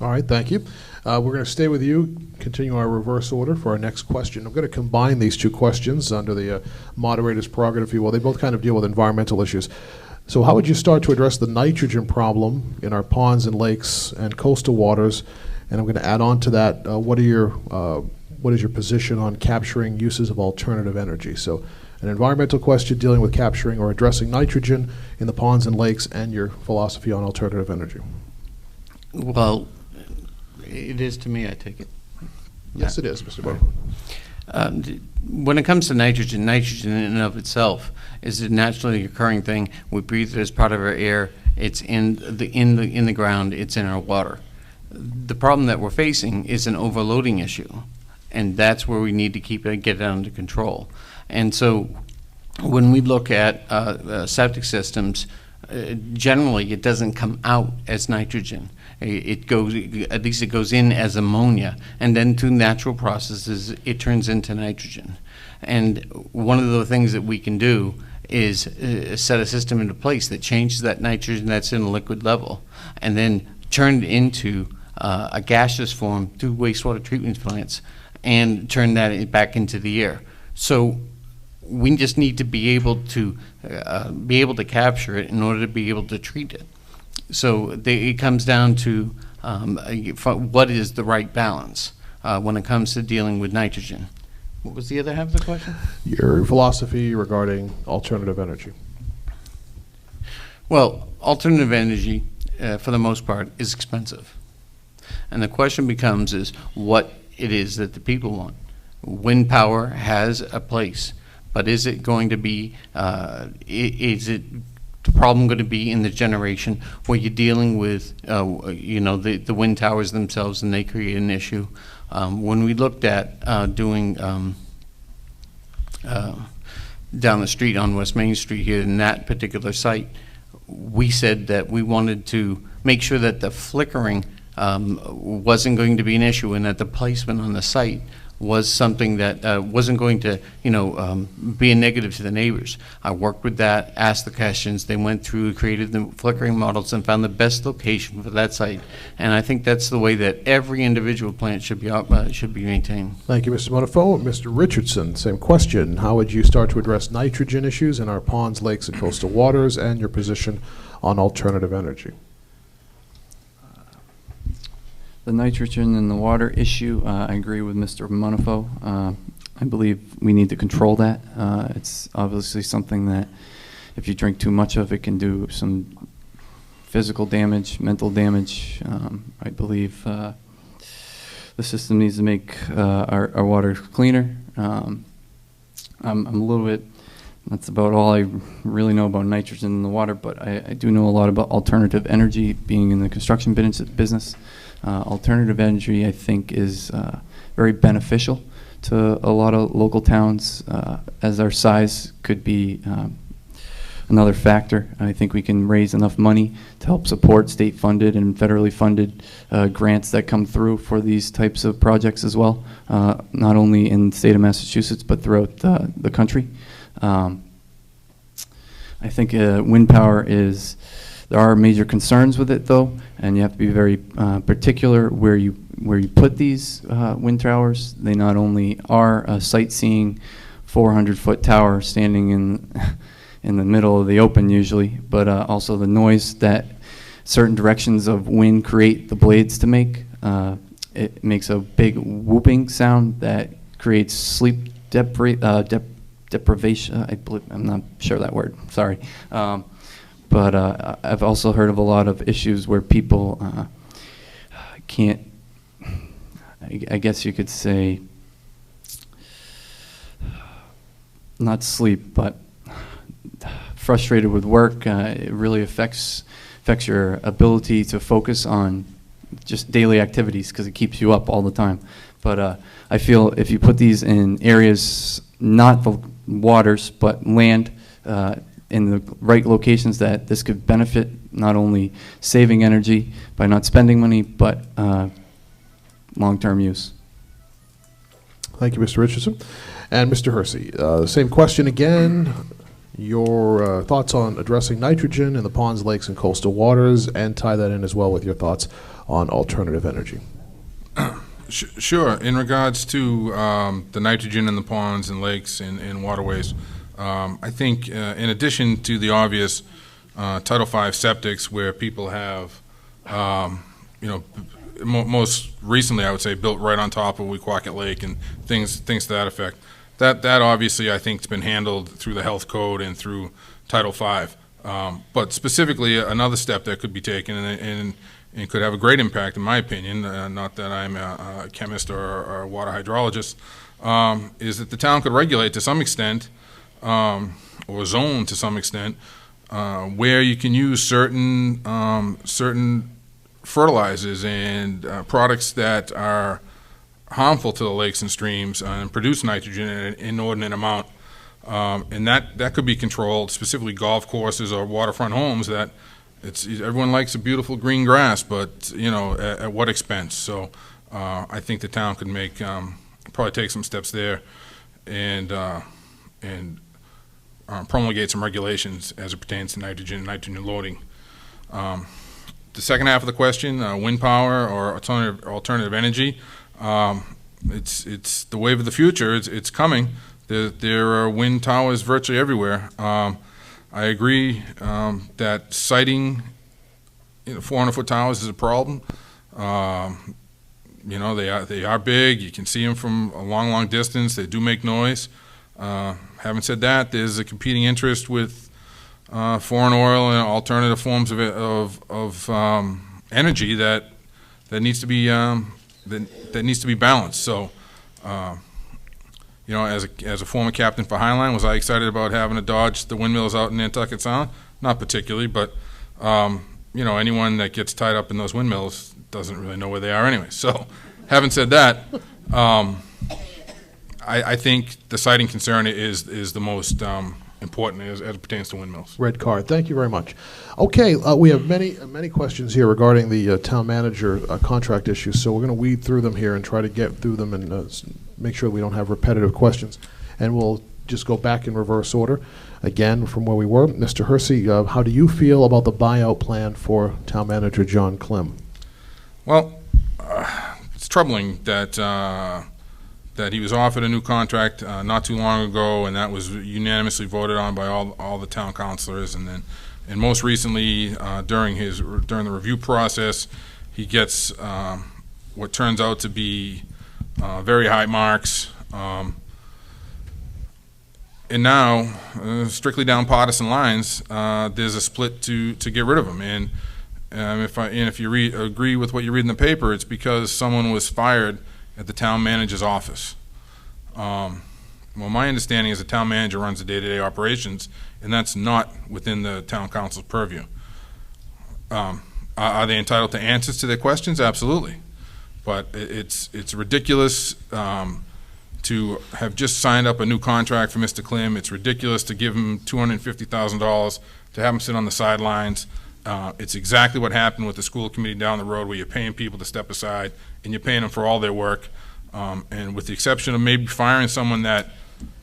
All right, thank you. We're going to stay with you, continue our reverse order for our next question. I'm going to combine these two questions under the moderator's prerogative, if you will. They both kind of deal with environmental issues. So how would you start to address the nitrogen problem in our ponds and lakes and coastal waters? And I'm going to add on to that, what is your position on capturing uses of alternative energy? So an environmental question dealing with capturing or addressing nitrogen in the ponds and lakes, and your philosophy on alternative energy. Well, it is to me, I take it. Yes, it is, Mr. Bowe. When it comes to nitrogen, nitrogen in and of itself is a naturally occurring thing. We breathe it as part of our air. It's in the ground. It's in our water. The problem that we're facing is an overloading issue, and that's where we need to get it under control. And so, when we look at septic systems, generally it doesn't come out as nitrogen. It goes in as ammonia, and then through natural processes it turns into nitrogen. And one of the things that we can do is set a system into place that changes that nitrogen that's in a liquid level, and then turn it into a gaseous form through wastewater treatment plants, and turn that back into the air. So we just need to be able to capture it in order to be able to treat it. So it comes down to what is the right balance when it comes to dealing with nitrogen. What was the other half of the question? Your philosophy regarding alternative energy. Well, alternative energy, for the most part, is expensive. And the question becomes is what it is that the people want. Wind power has a place, but is it going to be, is it the problem going to be in the generation where you're dealing with, the wind towers themselves, and they create an issue? When we looked at doing down the street on West Main Street here in that particular site, we said that we wanted to make sure that the flickering wasn't going to be an issue, and that the placement on the site was something that wasn't going to, be a negative to the neighbors. I worked with that, asked the questions, they went through, created the flickering models, and found the best location for that site. And I think that's the way that every individual plant should be maintained. Thank you, Mr. Munafo. Mr. Richardson, same question. How would you start to address nitrogen issues in our ponds, lakes, and coastal waters, and your position on alternative energy? The nitrogen in the water issue, I agree with Mr. Munafo. I believe we need to control that. It's obviously something that if you drink too much of, it can do some physical damage, mental damage. I believe the system needs to make our water cleaner. I'm a little bit, that's about all I really know about nitrogen in the water, but I do know a lot about alternative energy, being in the construction business. Alternative energy, I think, is very beneficial to a lot of local towns, as our size could be another factor. I think we can raise enough money to help support state-funded and federally funded grants that come through for these types of projects as well, not only in the state of Massachusetts, but throughout the country. I think wind power is, there are major concerns with it, though, and you have to be very particular where you put these wind towers. They not only are a sightseeing 400-foot tower standing in the middle of the open usually, but also the noise that certain directions of wind create the blades to make. It makes a big whooping sound that creates sleep deprivation. I'm not sure that word. Sorry. But I've also heard of a lot of issues where people can't, I guess you could say, not sleep, but frustrated with work. It really affects your ability to focus on just daily activities because it keeps you up all the time. But I feel if you put these in areas, not the waters, but land, in the right locations, that this could benefit not only saving energy by not spending money, but long-term use. Thank you, Mr. Richardson. And Mr. Hersey, same question again. your thoughts on addressing nitrogen in the ponds, lakes, and coastal waters, and tie that in as well with your thoughts on alternative energy. Sure. In regards to the nitrogen in the ponds and lakes and waterways, I think in addition to the obvious Title V septics where people have, most recently I would say built right on top of Wequacket Lake and things to that effect, that obviously I think has been handled through the health code and through Title V. But specifically another step that could be taken and could have a great impact, in my opinion, not that I'm a chemist or a water hydrologist, is that the town could regulate to some extent, or zone to some extent, where you can use certain fertilizers and products that are harmful to the lakes and streams and produce nitrogen in an inordinate amount. And that could be controlled, specifically golf courses or waterfront homes that everyone likes a beautiful green grass, but at what expense? So I think the town could probably take some steps there and promulgate some regulations as it pertains to nitrogen and nitrogen loading. The second half of the question, wind power or alternative energy, it's the wave of the future. It's coming. There are wind towers virtually everywhere. I agree that siting 400-foot towers is a problem. They are big. You can see them from a long distance. They do make noise. Having said that, there's a competing interest with foreign oil and alternative forms of energy that needs to be balanced. So. As a former captain for Highline, was I excited about having to dodge the windmills out in Nantucket Sound? Not particularly, but anyone that gets tied up in those windmills doesn't really know where they are anyway. So, having said that, I think the siting concern is the most important as it pertains to windmills. Red card. Thank you very much. Okay, we have many questions here regarding the town manager contract issues, so we're going to weed through them here and try to get through them and make sure we don't have repetitive questions. And we'll just go back in reverse order again from where we were. Mr. Hersey, how do you feel about the buyout plan for town manager John Klim? Well, it's troubling that he was offered a new contract not too long ago, and that was unanimously voted on by all the town councilors. And most recently, during the review process, he gets what turns out to be very high marks. And now, strictly down partisan lines, there's a split to get rid of him. And if you agree with what you read in the paper, it's because someone was fired at the town manager's office. Well, my understanding is the town manager runs the day-to-day operations, and that's not within the town council's purview. Are they entitled to answers to their questions? Absolutely. But it's ridiculous to have just signed up a new contract for Mr. Klim. It's ridiculous to give him $250,000 to have him sit on the sidelines. It's exactly what happened with the school committee down the road, where you're paying people to step aside and you're paying them for all their work. And with the exception of maybe firing someone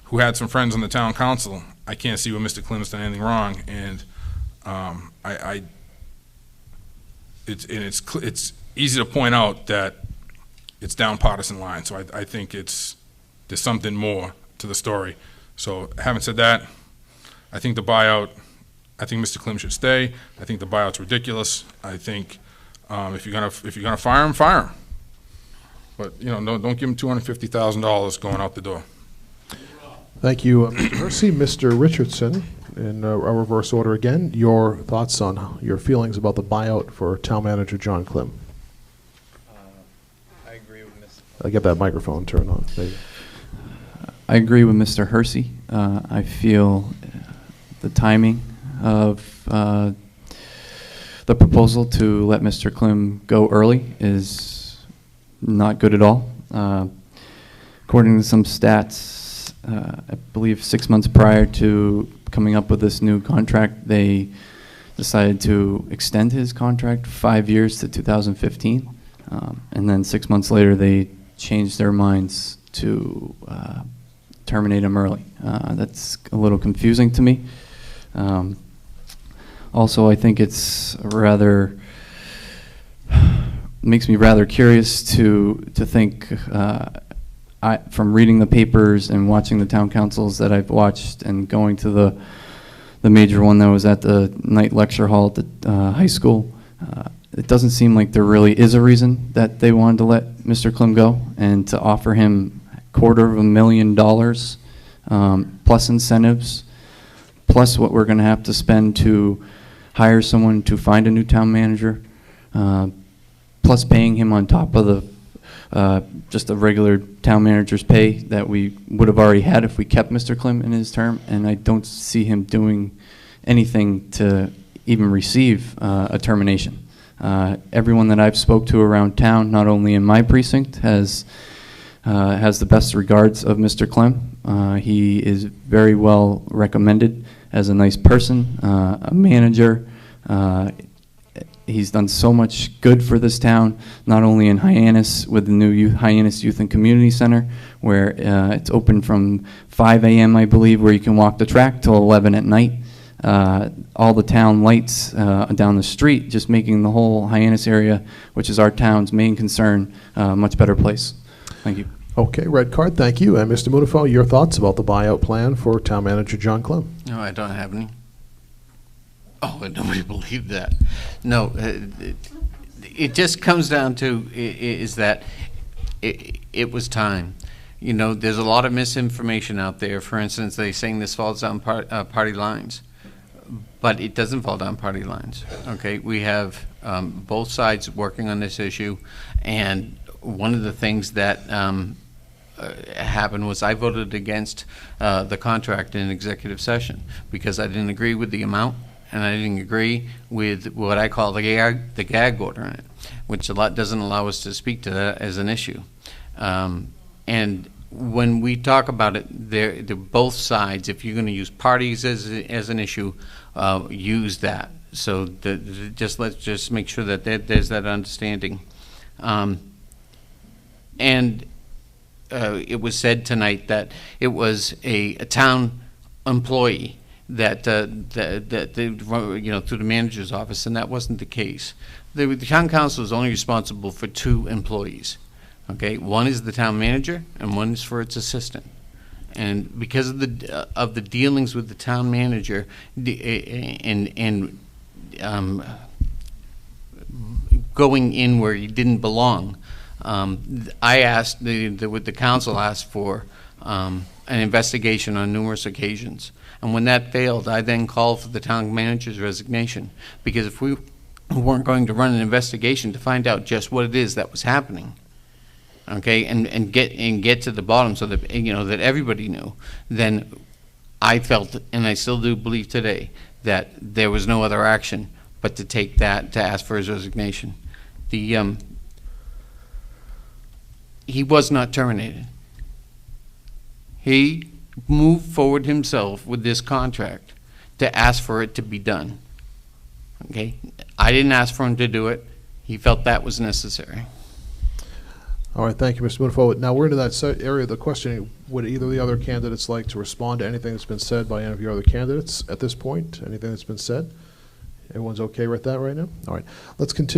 who had some friends on the town council, I can't see where Mr. Klim's done anything wrong. And it's easy to point out that it's down partisan lines. So I think there's something more to the story. So having said that, I think Mr. Klim should stay. I think the buyout's ridiculous. I think if you're gonna fire him, fire him. But don't give him $250,000 going out the door. Thank you, Mr. Hersey. Mr. Richardson, in a reverse order again, your thoughts on your feelings about the buyout for town manager John Klim. I agree with Mr. I get that microphone turned on. There you go. I agree with Mr. Hersey. I feel the timing of the proposal to let Mr. Klim go early is not good at all. According to some stats, I believe 6 months prior to coming up with this new contract, they decided to extend his contract 5 years to 2015. And then 6 months later, they changed their minds to terminate him early. That's a little confusing to me. Also, I think it's rather makes me rather curious to think. From reading the papers and watching the town councils that I've watched, and going to the major one that was at the night lecture hall at the high school, it doesn't seem like there really is a reason that they wanted to let Mr. Klim go, and to offer him $250,000 plus incentives, plus what we're going to have to spend to hire someone to find a new town manager, plus paying him on top of the just a regular town manager's pay that we would have already had if we kept Mr. Klim in his term, and I don't see him doing anything to even receive a termination. Everyone that I've spoke to around town, not only in my precinct, has the best regards of Mr. Klim. He is very well recommended as a nice person, a manager. He's done so much good for this town, not only in Hyannis with the new Hyannis Youth and Community Center, where it's open from 5 a.m., I believe, where you can walk the track till 11 at night. All the town lights down the street, just making the whole Hyannis area, which is our town's main concern, a much better place. Thank you. Okay, red card, thank you. And Mr. Munafo, your thoughts about the buyout plan for Town Manager John Klim? No, I don't have any. Oh, nobody believed that. No, it just comes down to is that it was time. You know, there's a lot of misinformation out there. For instance, they're saying this falls down party lines, but it doesn't fall down party lines. Okay, we have both sides working on this issue, and one of the things that happened was I voted against the contract in executive session because I didn't agree with the amount. And I didn't agree with what I call the gag order in it, which doesn't allow us to speak to that as an issue. And when we talk about it, they're both sides. If you're going to use parties as an issue, use that. So let's just make sure that there's that understanding. And it was said tonight that it was a town employee that you know, through the manager's office, and that wasn't the case. The town council is only responsible for 2 employees. Okay, one is the town manager, and one is for its assistant. And because of the dealings with the town manager, and going in where he didn't belong, I asked the council asked for an investigation on numerous occasions. And when that failed, I then called for the town manager's resignation, because if we weren't going to run an investigation to find out just what it is that was happening, okay, and get to the bottom, so that, you know, that everybody knew, then I felt, and I still do believe today, that there was no other action but to take that, to ask for his resignation. He was not terminated. He moved forward himself with this contract to ask for it to be done. Okay, I didn't ask for him to do it. He felt that was necessary. All right, thank you, Mr. Munafo. Now we're into that area of the questioning. Would either of the other candidates like to respond to anything that's been said by any of your other candidates at this point? Anything that's been said? Everyone's okay with that right now? All right, let's continue.